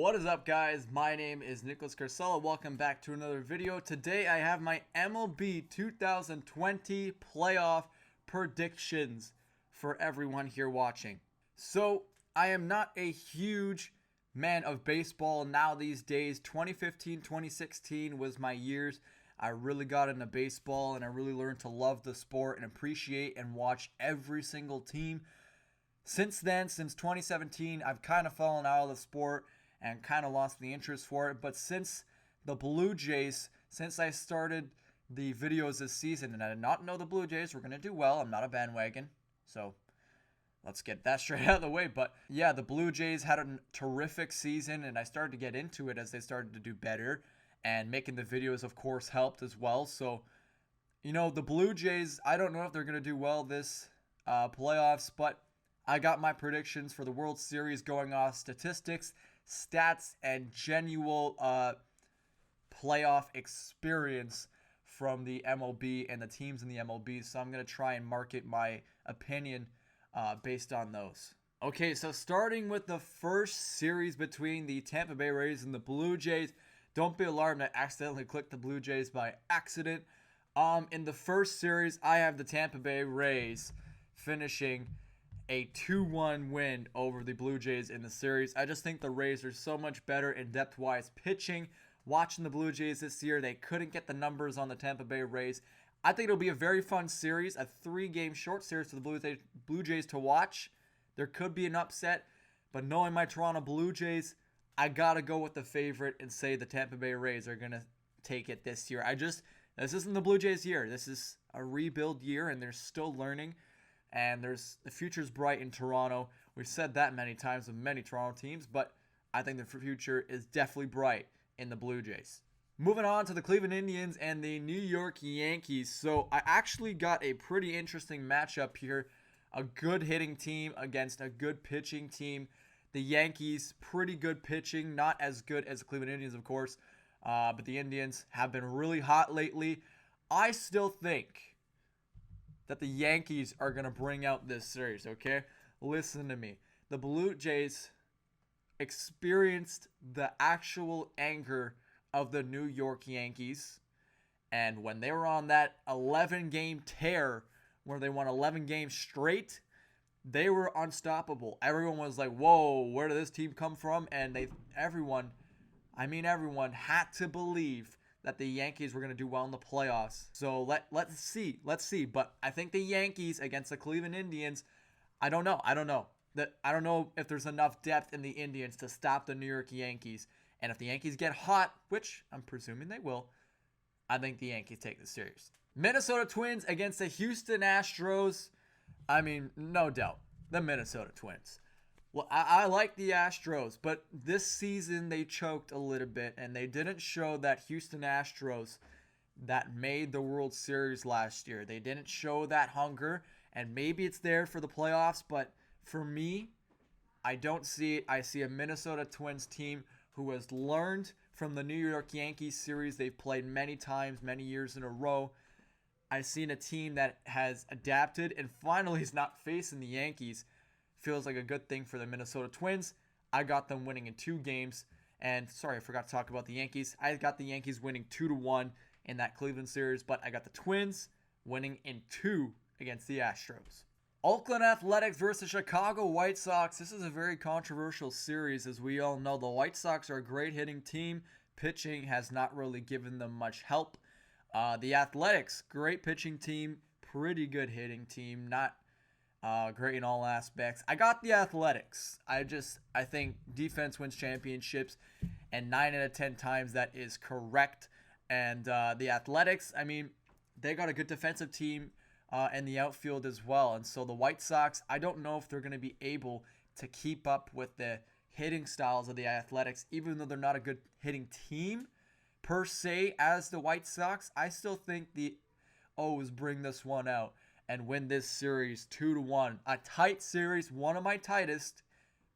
What is up, guys? My name is Nicholas Carcella. Welcome back to another video. Today I have my MLB 2020 playoff predictions for everyone here watching. So I am not a huge man of baseball now these days. 2015, 2016 was my years. I really got into baseball and I really learned to love the sport and appreciate and watch every single team. Since then, since 2017, I've kind of fallen out of the sport and kind of lost the interest for it. But since the Blue Jays, since I started the videos this season, and I did not know the Blue Jays were going to do well, I'm not a bandwagon, so let's get that straight out of the way. But yeah, the Blue Jays had a terrific season, and I started to get into it as they started to do better. And making the videos, of course, helped as well. So, the Blue Jays, I don't know if they're going to do well this playoffs, but I got my predictions for the World Series going off statistics, stats, and genuine playoff experience from the MLB and the teams in the MLB. So I'm going to try and market my opinion based on those. Okay, so starting with the first series between the Tampa Bay Rays and the Blue Jays. Don't be alarmed, I accidentally clicked the Blue Jays by accident. In the first series, I have the Tampa Bay Rays finishing a 2-1 win over the Blue Jays in the series. I just think the Rays are so much better in depth-wise pitching. Watching the Blue Jays this year, they couldn't get the numbers on the Tampa Bay Rays. I think it'll be a very fun series, a 3-game short series for the Blue Jays to watch. There could be an upset, but knowing my Toronto Blue Jays, I gotta go with the favorite and say the Tampa Bay Rays are gonna take it this year. This isn't the Blue Jays year. This is a rebuild year, and they're still learning. And the future's bright in Toronto. We've said that many times with many Toronto teams, but I think the future is definitely bright in the Blue Jays. Moving on to the Cleveland Indians and the New York Yankees. So I actually got a pretty interesting matchup here. A good hitting team against a good pitching team. The Yankees, pretty good pitching, not as good as the Cleveland Indians, of course, but the Indians have been really hot lately. I still think that the Yankees are going to bring out this series, okay? Listen to me. The Blue Jays experienced the actual anger of the New York Yankees, and when they were on that 11-game tear where they won 11 games straight, they were unstoppable. Everyone was like, whoa, where did this team come from? And everyone had to believe that the Yankees were going to do well in the playoffs. So let's see. But I think the Yankees against the Cleveland Indians, I don't know. I don't know if there's enough depth in the Indians to stop the New York Yankees. And if the Yankees get hot, which I'm presuming they will, I think the Yankees take the series. Minnesota Twins against the Houston Astros. No doubt, the Minnesota Twins. Well, I like the Astros, but this season they choked a little bit, and they didn't show that Houston Astros that made the World Series last year. They didn't show that hunger, and maybe it's there for the playoffs, but for me, I don't see it. I see a Minnesota Twins team who has learned from the New York Yankees series they've played many times, many years in a row. I've seen a team that has adapted and finally is not facing the Yankees. Feels like a good thing for the Minnesota Twins. I got them winning in 2 games. And sorry, I forgot to talk about the Yankees. I got the Yankees winning 2-1 in that Cleveland series, but I got the Twins winning in 2 against the Astros. Oakland Athletics versus Chicago White Sox. This is a very controversial series. As we all know, the White Sox are a great hitting team. Pitching has not really given them much help. The Athletics, great pitching team, pretty good hitting team, not great in all aspects. I got the Athletics. I think defense wins championships, and 9 out of 10 times that is correct. And the Athletics, they got a good defensive team in the outfield as well. And so the White Sox, I don't know if they're going to be able to keep up with the hitting styles of the Athletics, even though they're not a good hitting team per se as the White Sox. I still think the O's bring this one out and win this series 2-1. A tight series, one of my tightest,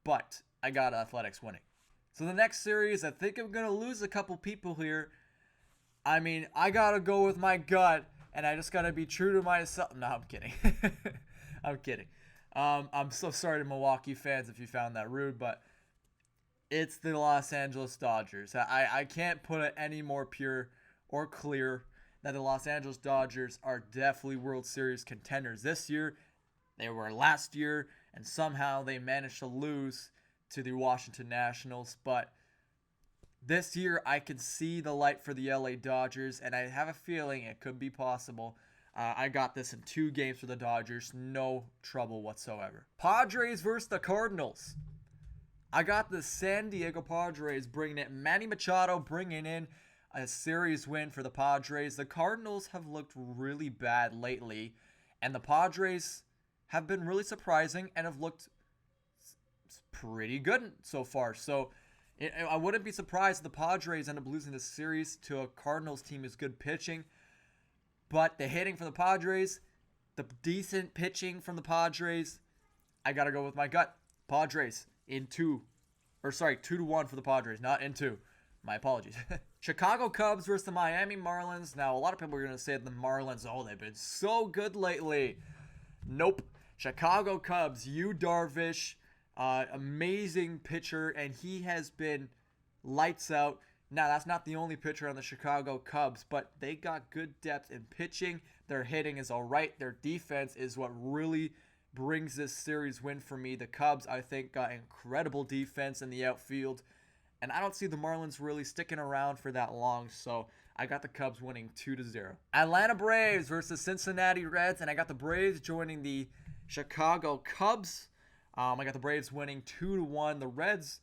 but I got Athletics winning. So the next series, I think I'm going to lose a couple people here. I got to go with my gut, and I just got to be true to myself. No, I'm kidding. I'm kidding. I'm so sorry to Milwaukee fans if you found that rude, but It's the Los Angeles Dodgers. I can't put it any more pure or clear that the Los Angeles Dodgers are definitely World Series contenders this year. They were last year, and somehow they managed to lose to the Washington Nationals. But this year, I can see the light for the LA Dodgers, and I have a feeling it could be possible. I got this in 2 games for the Dodgers. No trouble whatsoever. Padres versus the Cardinals. I got the San Diego Padres bringing it. Manny Machado bringing in a series win for the Padres. The Cardinals have looked really bad lately, and the Padres have been really surprising and have looked pretty good so far. So I wouldn't be surprised if the Padres end up losing this series to a Cardinals team who's good pitching. But the hitting from the Padres, the decent pitching from the Padres, I got to go with my gut. Padres in 2-1 for the Padres, not in 2. My apologies. Chicago Cubs versus the Miami Marlins. Now, a lot of people are going to say the Marlins, they've been so good lately. Nope. Chicago Cubs, Yu Darvish, amazing pitcher, and he has been lights out. Now, that's not the only pitcher on the Chicago Cubs, but they got good depth in pitching. Their hitting is all right. Their defense is what really brings this series win for me. The Cubs, I think, got incredible defense in the outfield, and I don't see the Marlins really sticking around for that long, so I got the Cubs winning 2-0. Atlanta Braves versus Cincinnati Reds, and I got the Braves joining the Chicago Cubs. I got the Braves winning 2-1. The Reds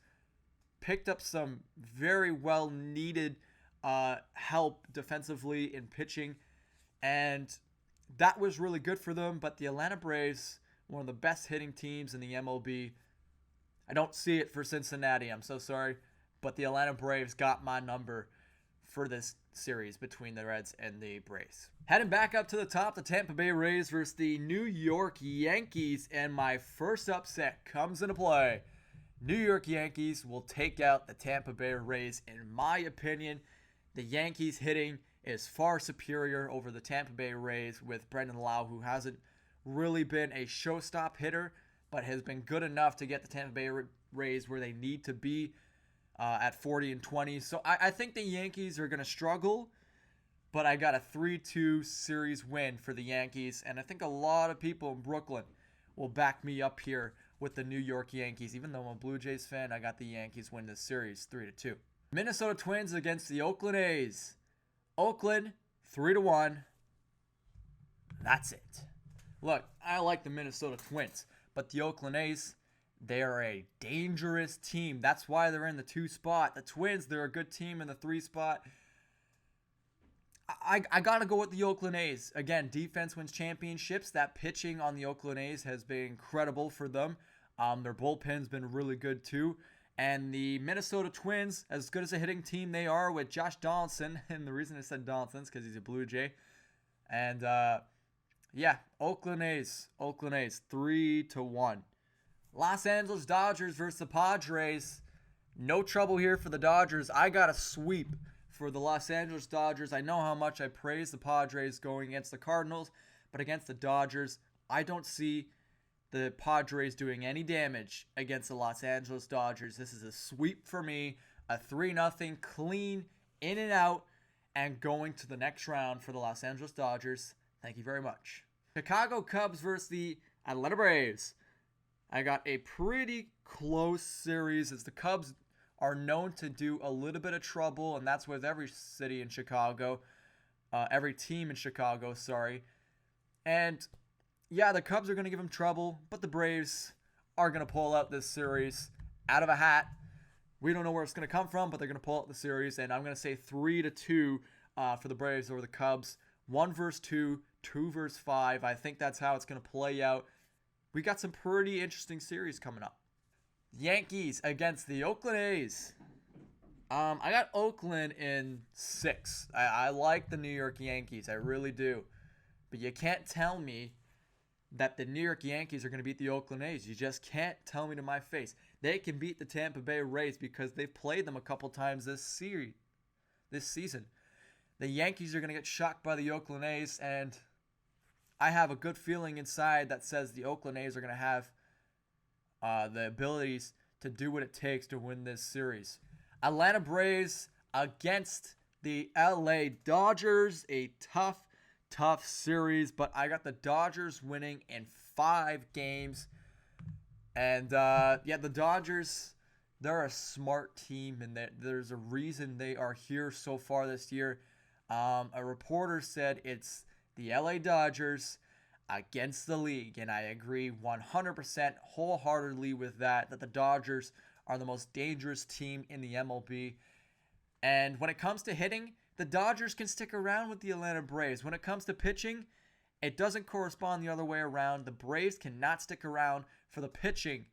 picked up some very well needed help defensively in pitching, and that was really good for them. But the Atlanta Braves, one of the best hitting teams in the MLB, I don't see it for Cincinnati. I'm so sorry, but the Atlanta Braves got my number for this series between the Reds and the Braves. Heading back up to the top, the Tampa Bay Rays versus the New York Yankees, and my first upset comes into play. New York Yankees will take out the Tampa Bay Rays. In my opinion, the Yankees hitting is far superior over the Tampa Bay Rays with Brendan Lau, who hasn't really been a showstop hitter, but has been good enough to get the Tampa Bay Rays where they need to be at 40-20. So I think the Yankees are going to struggle, but I got a 3-2 series win for the Yankees, and I think a lot of people in Brooklyn will back me up here with the New York Yankees. Even though I'm a Blue Jays fan, I got the Yankees win this series 3-2. Minnesota Twins against the Oakland A's. Oakland 3-1. That's it. Look, I like the Minnesota Twins, but the Oakland A's, they're a dangerous team. That's why they're in the 2 spot. The Twins, they're a good team in the 3 spot. I got to go with the Oakland A's. Again, defense wins championships. That pitching on the Oakland A's has been incredible for them. Their bullpen's been really good too. And the Minnesota Twins, as good as a hitting team they are with Josh Donaldson, and the reason I said Donaldson is because he's a Blue Jay. And Oakland A's 3-1. Los Angeles Dodgers versus the Padres. No trouble here for the Dodgers. I got a sweep for the Los Angeles Dodgers. I know how much I praise the Padres going against the Cardinals, but against the Dodgers, I don't see the Padres doing any damage against the Los Angeles Dodgers. This is a sweep for me, a 3-0 clean in and out, and going to the next round for the Los Angeles Dodgers. Thank you very much. Chicago Cubs versus the Atlanta Braves. I got a pretty close series as the Cubs are known to do a little bit of trouble, and that's with every city in Chicago, every team in Chicago, sorry. And yeah, the Cubs are going to give them trouble, but the Braves are going to pull out this series out of a hat. We don't know where it's going to come from, but they're going to pull out the series, and I'm going to say 3-2 for the Braves over the Cubs. 1 versus 2, 2 versus 5. I think that's how it's going to play out. We got some pretty interesting series coming up. Yankees against the Oakland A's. I got Oakland in 6. I like the New York Yankees. I really do. But you can't tell me that the New York Yankees are going to beat the Oakland A's. You just can't tell me to my face. They can beat the Tampa Bay Rays because they've played them a couple times this season. The Yankees are going to get shocked by the Oakland A's, and I have a good feeling inside that says the Oakland A's are going to have the abilities to do what it takes to win this series. Atlanta Braves against the LA Dodgers. A tough series, but I got the Dodgers winning in 5 games. And yeah, the Dodgers, they're a smart team, and there's a reason they are here so far this year. A reporter said it's the LA Dodgers against the league, and I agree 100% wholeheartedly with that the Dodgers are the most dangerous team in the MLB. And when it comes to hitting, the Dodgers can stick around with the Atlanta Braves. When it comes to pitching, it doesn't correspond the other way around. The Braves cannot stick around for the pitching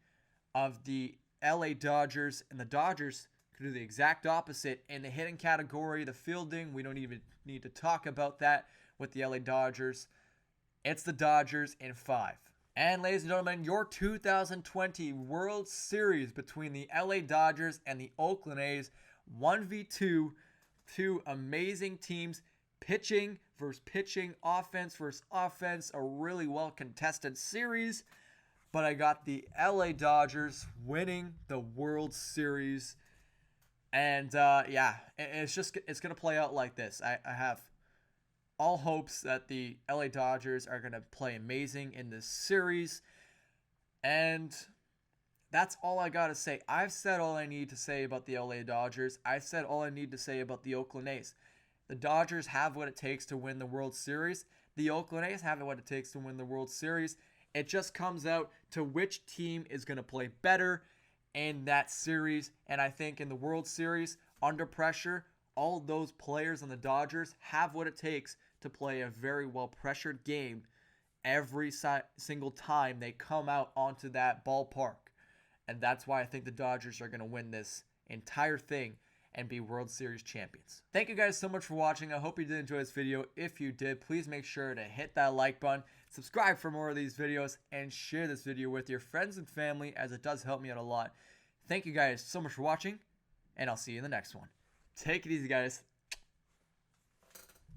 of the LA Dodgers, and the Dodgers could do the exact opposite in the hitting category. The fielding, we don't even need to talk about that with the LA Dodgers. It's the Dodgers in 5. And ladies and gentlemen, your 2020 World Series between the LA Dodgers and the Oakland A's, 1v2, two amazing teams, pitching versus pitching, offense versus offense, a really well contested series. But I got the LA Dodgers winning the World Series. And yeah, it's going to play out like this. I have all hopes that the LA Dodgers are going to play amazing in this series. And that's all I got to say. I've said all I need to say about the LA Dodgers. I said all I need to say about the Oakland A's. The Dodgers have what it takes to win the World Series. The Oakland A's have what it takes to win the World Series. It just comes out to which team is going to play better in that series. And I think in the World Series, under pressure, all those players on the Dodgers have what it takes to play a very well-pressured game every single time they come out onto that ballpark. And that's why I think the Dodgers are going to win this entire thing and be World Series champions. Thank you guys so much for watching. I hope you did enjoy this video. If you did, please make sure to hit that like button, subscribe for more of these videos, and share this video with your friends and family, as it does help me out a lot. Thank you guys so much for watching, and I'll see you in the next one. Take it easy, guys.